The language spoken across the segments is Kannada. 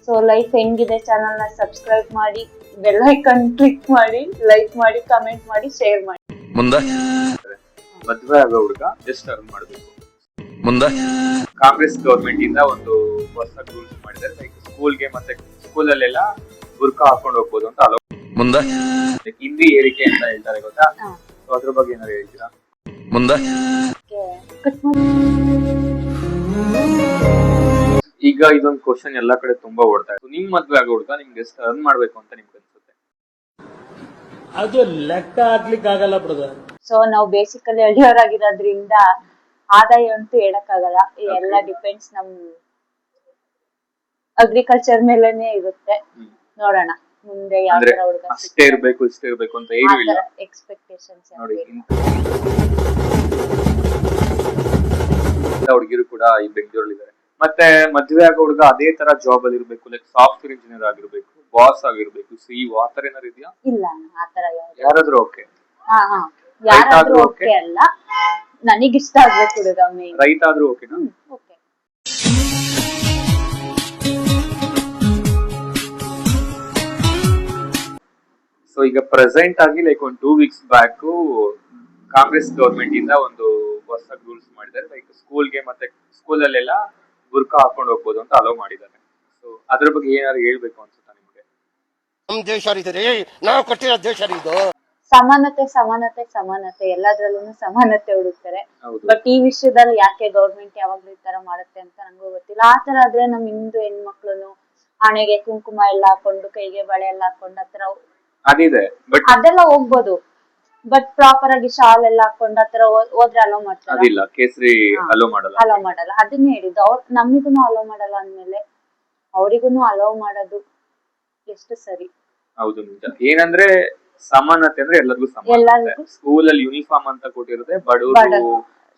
ಸೊ ಲೈಫ್ ಹೆಂಗಿದೆ ಚಾನಲ್ ನ ಸಬ್ಸ್ಕ್ರೈಬ್ ಮಾಡಿ, ಬೆಲ್ ಐಕಾನ್ ಕ್ಲಿಕ್ ಮಾಡಿ, ಲೈಕ್ ಮಾಡಿ, ಕಮೆಂಟ್ ಮಾಡಿ, ಶೇರ್ ಮಾಡಿ. ಮುಂದೆ ಮದುವೆ ಆಗೋ ಹುಡುಗ ಎಷ್ಟು ಅರ್ನ್ ಮಾಡಬೇಕು. ಮುಂದೆ ಕಾಂಗ್ರೆಸ್ ಗವರ್ಮೆಂಟ್ ಇಂದ ಒಂದು ಹೊಸ ರೂಲ್ಸ್ ಮಾಡಿದ್ದಾರೆ. ಲೈಕ್ ಸ್ಕೂಲ್ಗೆ ಮತ್ತೆ ಸ್ಕೂಲಲ್ಲೆಲ್ಲ ಬುರ್ಕಾ ಹಾಕೊಂಡು ಹೋಗ್ಬೋದು ಅಂತ ಅಲೋ. ಮುಂದೆ ಹಿಂದಿ ಏರಿಕೆ ಅಂತ ಹೇಳ್ತಾರೆ ಗೊತ್ತಾ? ಸೊ ಅದ್ರ ಬಗ್ಗೆ ಏನಾದ್ರು ಹೇಳ್ತೀರಾ? ಮುಂದೆ ಈಗ ಇದೊಂದು ಕ್ವಶನ್ ಎಲ್ಲಾ ಕಡೆ ತುಂಬಾ ಓಡ್ತಾ ಇತ್ತು. ನಿಮ್ ಮದ್ವೆ ಆಗೋ ಹುಡುಗ ನಿಮ್ಗೆ ಎಷ್ಟು ಅರ್ನ್ ಮಾಡ್ಬೇಕು ಅಂತ ನಿಮ್ಗೆ ಅನ್ಸುತ್ತೆ? ಅದು ಲೆಕ್ಕ ಹಾಕ್ಲಿಕ್ಕೆ ಆಗಲ್ಲ ಬ್ರದರ್. ಸೊ ನಾವು ಬೇಸಿಕಲಿ ಹಳ್ಳಿಯವರಾಗಿರೋದ್ರಿಂದ ಆದಾಯ ಅಂತೂ ಹೇಳಕ್ಕಾಗಲ್ಲ. ಎಲ್ಲ ಡಿಪೆಂಡ್ಸ್ ನಮ್ ಅಗ್ರಿಕಲ್ಚರ್ ಮೇಲೆನೆ ಇರುತ್ತೆ. ನೋಡೋಣ ಮುಂದೆ ಯಾವ ಅಂದ್ರೆ ತರ ಹುಡುಗ ಅಷ್ಟೇ ಇರ್ಬೇಕು ಇಷ್ಟೇ ಇರ್ಬೇಕು ಅಂತ ಏನು ಇಲ್ಲ ಎಕ್ಸ್ಪೆಕ್ಟೇಷನ್ಸ್ ನೋಡಿ. ಹುಡುಗಿರು ಕೂಡ ಈ ಬೆಂಗಳೂರಲ್ಲಿ ಇದ್ದಾರೆ. ಮತ್ತೆ ಮದ್ವೆ ಆಗೋ ಹುಡುಗ ಅದೇ ತರ ಜಾಬ್ ಅಲ್ಲಿ ಇರ್ಬೇಕು, ಲೈಕ್ ಸಾಫ್ಟ್ವೇರ್ ಇಂಜಿನಿಯರ್ ಆಗಿರ್ಬೇಕು, ಬಾಸ್ ಆಗಿರ್ಬೇಕು, ಸಿಇಒ ಆತರ ಏನಾರು ಇದೆಯಾ? ಇಲ್ಲ ಆತರ ಯಾರಾದ್ರೂ ಓಕೆ? ಯಾರಾದ್ರೂ ಓಕೆ ಅಲ್ಲ, ನನಗಿಷ್ಟ ಆಗ್ಬೇಕು ಹುಡುಗ ಮೇನ್. ರೈತ ಆದ್ರೂ ಓಕೆನಾ? ಓಕೆ. ಸೊ ಈಗ ಪ್ರೆಸೆಂಟ್ ಆಗಿ ಲೈಕ್ ಒಂದು 2 weeks ಬ್ಯಾಕ್ ಕಾಂಗ್ರೆಸ್ ಗವರ್ಮೆಂಟ್ ಇಂದ ಒಂದು ಹೊಸ ರೂಲ್ಸ್ ಮಾಡಿದ್ದಾರೆ. ಲೈಕ್ ಸ್ಕೂಲ್ಗೆ ಮತ್ತೆ ಸ್ಕೂಲಲ್ಲೆಲ್ಲ ಬುರ್ಕಾ ಹಾಕೊಂಡು ಹೋಗ್ಬೋದು ಅಂತ ಅಲೋ ಮಾಡಿದ್ದಾರೆ. ಸೊ ಅದ್ರ ಬಗ್ಗೆ ಏನಾದ್ರು ಹೇಳ್ಬೇಕು ಅನ್ಸುತ್ತಾ ನಿಮ್ಗೆ? ನಮ್ ದೇಶ ರೀ, ನಾವು ಕೊಟ್ಟಿರೋ ದೇಶ ಇದು. ಸಮಾನತೆ ಸಮಾನತೆ ಸಮಾನತೆ ಎಲ್ಲದ್ರಲ್ಲೂ ಸಮಾನತೆ ಹುಡುಕ್ತಾರೆ. ಹೌದು. ಬಟ್ ಈ ವಿಷಯದಲ್ಲಿ ಯಾಕೆ ಗೌರ್ಮೆಂಟ್ ಯಾವಾಗ್ಲೂ ಈ ತರ ಮಾಡುತ್ತೆ ಅಂತ ನಂಗೂ ಗೊತ್ತಿಲ್ಲ. ಆತರ ಆದ್ರೆ ನಮ್ ಹಿಂದೂ ಹೆಣ್ಮಕ್ಳುನು ಹಣೆಗೆ ಕುಂಕುಮ ಎಲ್ಲ ಹಾಕೊಂಡು, ಕೈಗೆ ಬಳೆ ಎಲ್ಲ ಹಾಕೊಂಡು ಆತರ ಅದಿದೆ, ಬಟ್ ಅದೆಲ್ಲ ಹೋಗ್ಬೋದು. ಬಟ್ ಪ್ರಾಪರ್ ಆಗಿ ಶಾಲ್ ಎಲ್ಲ ಹಾಕೊಂಡು ಆತರ ಹೋದ್ರೆ ಅಲೋ ಮಾಡ್ತಾರೆ? ಅದಿಲ್ಲ, ಕೇಸರಿ ಅಲೋ ಮಾಡಲ್ಲ. ಅಲೋ ಮಾಡಲ್ಲ. ಅದನ್ನೇ ಹೇಳಿದ್ದು. ಅವ್ರು ನಮಿಗೂನು ಅಲೋ ಮಾಡಲ್ಲ ಅಂದ್ಮೇಲೆ ಅವ್ರಿಗೂನು ಅಲೋ ಮಾಡೋದು ಎಷ್ಟು ಸರಿ? ಹೌದು, ನಿಜ. ಏನಂದ್ರೆ ಸಮಾನತೆ ಅಂದ್ರೆ ಎಲ್ಲರಿಗೂ ಸಮಾನತೆ. ಎಲ್ಲರಿಗೂ ಸ್ಕೂಲ್ ಅಲ್ಲಿ ಯೂನಿಫಾರ್ಮ್ ಅಂತ ಕೊಟ್ಟಿರುತ್ತೆ. ಬಡವರು ಬಡವ್ರು,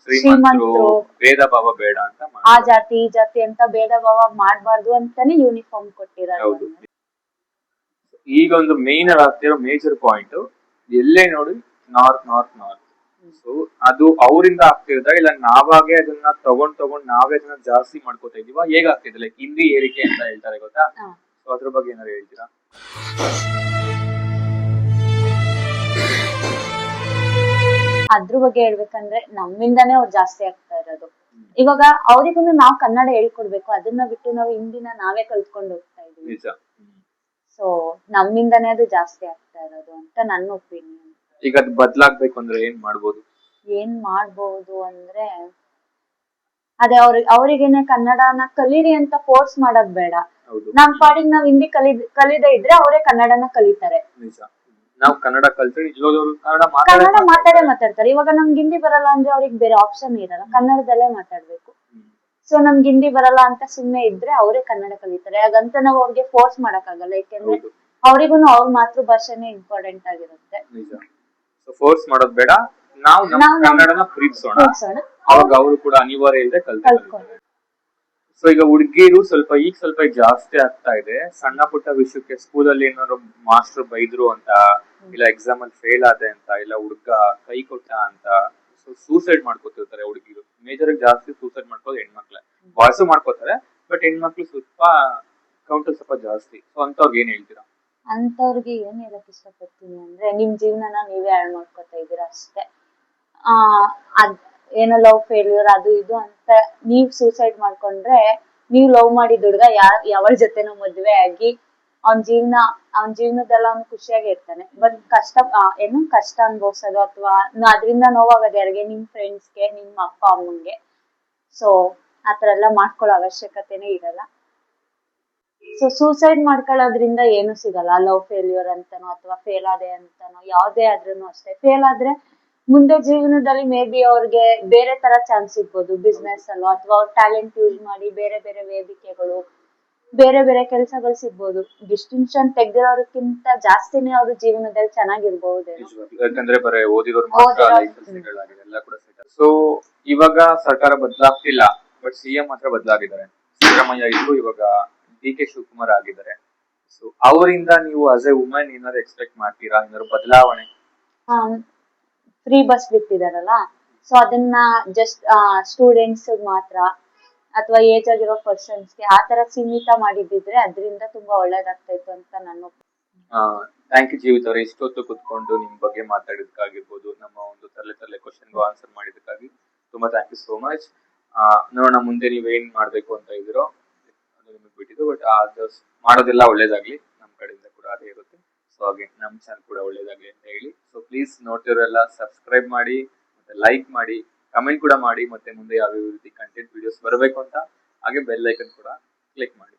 ಶ್ರೀಮಂತರು ಭೇದ ಭಾವ ಬೇಡ ಅಂತ ಆ ಮಾಡ್ತಾರೆ. ಜಾತಿ ಈ ಜಾತಿ ಅಂತ ಭೇದ ಭಾವ ಮಾಡ್ಬಾರ್ದು ಅಂತಾನೆ ಯೂನಿಫಾರ್ಮ್ ಕೊಟ್ಟಿರೋದು. ಹೌದು. ಈಗ ಒಂದು ಮೇನ್ ಆಗ್ತಿರೋ ಮೇಜರ್ ಪಾಯಿಂಟ್ ಎಲ್ಲೇ ನೋಡಿ ನಾರ್ತ್ ನಾರ್ತ್ ನಾರ್ತ್. ಸೊ ಅದು ಅವರಿಂದ ಆಗ್ತಿರೋದ ಇಲ್ಲ ನಾವಾಗೆ ಅದನ್ನ ತಗೊಂಡ್ ನಾವೇ ಅದನ್ನ ಜಾಸ್ತಿ ಮಾಡ್ಕೋತಾ ಇದೀವ? ಹೇಗಾಗ್ತಿದೆ? ಲೈಕ್ ಹಿಂದಿ ಏರಿಕೆ ಅಂತ ಹೇಳ್ತಾರೆ ಗೊತ್ತಾ? ಸೊ ಅದ್ರ ಬಗ್ಗೆ ಏನಾದ್ರು ಹೇಳ್ತೀರಾ? ಅದ್ರ ಬಗ್ಗೆ ಹೇಳ್ಬೇಕಂದ್ರೆ ನಮ್ಮಿಂದಾನೇ ಅವ್ರು ಜಾಸ್ತಿ ಆಗ್ತಾ ಇರೋದು. ಇವಾಗ ಅವ್ರಿಗೂ ನಾವ್ ಕನ್ನಡ ಹೇಳ್ಕೊಡ್ಬೇಕು, ಅದನ್ನ ಬಿಟ್ಟು ನಾವು ಹಿಂದಿನ ನಾವೇ ಕಲ್ತ್ಕೊಂಡು ಹೋಗ್ತಾ ಇದೀವಿ. ನಿಜ. ಸೊ ನಮ್ಮಿಂದಾನೇ ಅದು ಜಾಸ್ತಿ ಆಗ್ತಾ ಇರೋದು ಅಂತ ನನ್ನ ಒಪಿನಿಯನ್. ಈಗ ಅದು ಬದ್ಲಾಗ್ಬೇಕು ಅಂದ್ರೆ ಏನ್ ಮಾಡ್ಬೋದು? ಏನ್ ಮಾಡ್ಬೋದು ಅಂದ್ರೆ ಅದೇ ಅವ್ರಿಗೇನೆ ಕನ್ನಡನ ಕಲೀರಿ ಅಂತ ಫೋರ್ಸ್ ಮಾಡೋದ್ ಬೇಡ. ಹೌದು, ನಮ್ ಪಾಡಿಗೆ ನಾವ್ ಹಿಂದಿ ಕಲಿದೇ ಇದ್ರೆ ಅವರೇ ಕನ್ನಡನ ಕಲಿತಾರೆ. ನಿಜ. ನಾವು ಕನ್ನಡ ಕಲ್ತ್ರೆ ನಿಜವಾಗ್ಲೂ ಕನ್ನಡ ಕನ್ನಡ ಮಾತಾಡ್ತಾರೆ. ಇವಾಗ ನಮ್ಗೆ ಹಿಂದಿ ಬರಲ್ಲ ಅಂದ್ರೆ ಅವ್ರಿಗೆ ಬೇರೆ ಆಪ್ಷನ್ ಇರಲ್ಲ, ಕನ್ನಡದಲ್ಲೇ ಮಾತಾಡ್ಬೇಕು. ಸೊ ನಮ್ಗೆ ಹಿಂದಿ ಬರಲ್ಲ ಅಂತ ಸುಮ್ನೆ ಇದ್ರೆ ಅವರೇ ಕನ್ನಡ ಕಲಿತಾರೆ. ಹಾಗಂತ ನಾವು ಅವ್ರಿಗೆ ಫೋರ್ಸ್ ಮಾಡಕ್ ಆಗಲ್ಲ. ಯಾಕೆಂದ್ರೆ ಅವ್ರಿಗೂನು ಅವ್ರ ಮಾತೃ ಭಾಷೆನೇ ಇಂಪಾರ್ಟೆಂಟ್ ಆಗಿರುತ್ತೆ. ನಿಜ. ಸೊ ಫೋರ್ಸ್ ಮಾಡೋದ್ ಬೇಡ, ನಾವು ನಮ್ಮ ಕನ್ನಡನ ಪ್ರೀತಿಸೋಣ. ಅವಾಗ ಅವರು ಕೂಡ ಅನಿವಾರ್ಯ ಇಲ್ಲದೆ ಕಲ್ತ್ಕೊಳ್ತಾರೆ. ಸೊ ಈಗ ಹುಡುಗಿರು ಸ್ವಲ್ಪ ಜಾಸ್ತಿ ಆಗ್ತಾ ಇದೆ. ಸಣ್ಣ ಪುಟ್ಟ ವಿಷಯಕ್ಕೆ ಸ್ಕೂಲಲ್ಲಿ ಏನಾದ್ರು ಮಾಸ್ಟರ್ ಬೈದ್ರು ಅಂತ, ಇಲ್ಲ ಎಕ್ಸಾಮ್ ಅಲ್ಲಿ ಫೇಲ್ ಆದೆ ಅಂತ, ಇಲ್ಲ ಹುಡುಗ ಕೈ ಕೊಟ್ಟ ಅಂತ, ಸೊ ಸೂಸೈಡ್ ಮಾಡ್ಕೊತಿರ್ತಾರೆ ಹುಡುಗಿರು. ಮೇಜರ್ ಜಾಸ್ತಿ ಸೂಸೈಡ್ ಮಾಡ್ಕೋದು ಹೆಣ್ಮಕ್ಳೆ. ಬಾಯ್ಸು ಮಾಡ್ಕೋತಾರೆ, ಬಟ್ ಹೆಣ್ಮಕ್ಳು ಸ್ವಲ್ಪ ಕೌಂಟರ್ ಸ್ವಲ್ಪ ಜಾಸ್ತಿ. ಸೊ ಅಂತವ್ರಿಗೆ ಏನ್ ಹೇಳ್ತೀರಾ? ಅಂತವ್ರಿಗೆ ಏನ್ ಹೇಳಕ್ ಇಷ್ಟಪಡ್ತೀನಿ ಅಂದ್ರೆ, ನಿಮ್ ಜೀವನನ ನೀವೇ ಹಾಳು ಮಾಡ್ಕೊತಾ ಇದೀರ ಅಷ್ಟೇ. ಏನೋ ಲವ್ ಫೇಲ್ಯೂರ್ ಅದು ಇದು ಅಂತ ನೀವ್ ಸೂಸೈಡ್ ಮಾಡ್ಕೊಂಡ್ರೆ, ನೀವ್ ಲವ್ ಮಾಡಿದ ಹುಡುಗ ಯಾವಳ ಜೊತೆನೋ ಮದ್ವೆ ಆಗಿ ಅವನ್ ಜೀವನದಲ್ಲ ಅವ್ನು ಖುಷಿಯಾಗಿ ಇರ್ತಾನೆ. ಬಟ್ ಕಷ್ಟ ಅನ್ಭವ್ಸೋದು ಅಥವಾ ಅದ್ರಿಂದ ನೋವಾಗೋದು ಯಾರಿಗೆ? ನಿಮ್ ಫ್ರೆಂಡ್ಸ್ಗೆ, ನಿಮ್ ಅಪ್ಪ ಅಮ್ಮಂಗೆ. ಸೊ ಆತರ ಎಲ್ಲ ಮಾಡ್ಕೊಳ್ಳೋ ಅವಶ್ಯಕತೆನೇ ಇರಲ್ಲ. ಸೊ ಸೂಸೈಡ್ ಮಾಡ್ಕೊಳ್ಳೋದ್ರಿಂದ ಏನು ಸಿಗಲ್ಲ. ಲವ್ ಫೇಲ್ಯೂರ್ ಅಂತಾನೋ ಅಥವಾ ಫೇಲ್ ಆದೆ ಅಂತಾನೋ, ಯಾವ್ದೇ ಆದ್ರೂನು ಅಷ್ಟೇ. ಫೇಲ್ ಆದ್ರೆ ಮುಂದೆ ಜೀವನದಲ್ಲಿ ಮೇ ಬಿ ಅವ್ರಿಗೆ ಬೇರೆ ತರ ಚಾನ್ಸ್ ಸಿಗ್ಬೋದು, ಬಿಸ್ನೆಸ್ ಅಲ್ಲೋ ಅಥವಾ ಅವ್ರ ಟ್ಯಾಲೆಂಟ್ ಯೂಸ್ ಮಾಡಿ ಬೇರೆ ಬೇರೆ ವೇದಿಕೆಗಳು, ಬೇರೆ ಬೇರೆ ಕೆಲಸಗಳು ಸಿಗ್ಬೋದು. ಡಿಸ್ಟಿಂಕ್ಷನ್ ತೆಗ್ದಿರೋದಕ್ಕಿಂತ ಜಾಸ್ತಿನೇ ಅವ್ರ ಜೀವನದಲ್ಲಿ ಚೆನ್ನಾಗಿರ್ಬಹುದೇನೋ. ಯಾಕಂದ್ರೆ ಬರೀ ಓದಿರೋರು ಮಾತ್ರ ಎಲ್ಲ ಕೂಡ ಸಿಗ್ತಾರೆ. ಸೊ ಇವಾಗ ಸರ್ಕಾರ ಬದಲಾಗ್ತಿಲ್ಲ, ಬಟ್ ಸಿಎಂ ಮಾತ್ರ ಬದಲಾಗಿದ್ದಾರೆ. ಸಿದ್ದರಾಮಯ್ಯ ಇದ್ರು, ಇವಾಗ ಡಿ.ಕೆ. ಶಿವಕುಮಾರ್ ಆಗಿದ್ದಾರೆ. ಸೊ ಅವರಿಂದ ನೀವು ಆಸ್ ಎ ವುಮೆನ್ ಏನಾದ್ರು ಎಕ್ಸ್ಪೆಕ್ಟ್ ಮಾಡ್ತೀರಾ? ಏನಾದ್ರು ಬದಲಾವಣೆ? ಫ್ರೀ ಬಸ್ ಬಿಟ್ಟಿದಾರಲ್ಲ, ಸೊ ಅದನ್ನ ಜಸ್ಟ್ ಸ್ಟೂಡೆಂಟ್ಸ್ ಮಾತ್ರ, ಅಥವಾ ಏಜ್ ಆಗಿರೋ ಪರ್ಸನ್ಸ್ಗೆ ಆ ತರ ಸೀಮಿತ ಮಾಡಿದ್ರೆ ಅದರಿಂದ ತುಂಬಾ ಒಳ್ಳೇದಾಗ್ತಾ ಇತ್ತು ಅಂತ ನಾನು. ಥ್ಯಾಂಕ್ ಯು ಜೀವಿತ್ ಅವರೇ, ಇಷ್ಟೊತ್ತು ಕುತ್ಕೊಂಡು ನಿಮ್ ಬಗ್ಗೆ ಮಾತಾಡಿದಕ್ಕಾಗಿರ್ಬೋದು, ನಮ್ಮ ಒಂದು ತರಲೆ ಕ್ವಶನ್ಗೂ ಆನ್ಸರ್ ಮಾಡಿದಕ್ಕಾಗಿ ತುಂಬಾ ಥ್ಯಾಂಕ್ ಯು ಸೋ ಮಚ್. ನೋಡೋಣ ಮುಂದೆ ನೀವೇನ್ ಮಾಡ್ಬೇಕು ಅಂತ ಇದ್ದೀರೋ ಅದು ನಿಮಗೆ ಬಿಟ್ಟಿದ್ದು, ಬಟ್ ಅದು ಮಾಡೋದೆಲ್ಲ ಒಳ್ಳೇದಾಗ್ಲಿ, ನಮ್ಮ ಕಡೆಯಿಂದ ಕೂಡ ಅದೇ ಇರುತ್ತೆ. ಸೊ ಹಾಗೆ ನಮ್ಮ ಚಾನಲ್ ಕೂಡ ಒಳ್ಳೇದಾಗ್ಲಿ ಅಂತ ಹೇಳಿ, ಸೊ ಪ್ಲೀಸ್ ನೋಡ್ತಿರೋರೆಲ್ಲ ಸಬ್ಸ್ಕ್ರೈಬ್ ಮಾಡಿ, ಮತ್ತೆ ಲೈಕ್ ಮಾಡಿ, ಕಮೆಂಟ್ ಕೂಡ ಮಾಡಿ, ಮತ್ತೆ ಮುಂದೆ ಯಾವ ರೀತಿ ಕಂಟೆಂಟ್ ವಿಡಿಯೋಸ್ ಬರಬೇಕು ಅಂತ, ಹಾಗೆ ಬೆಲ್ ಐಕನ್ ಕೂಡ ಕ್ಲಿಕ್ ಮಾಡಿ.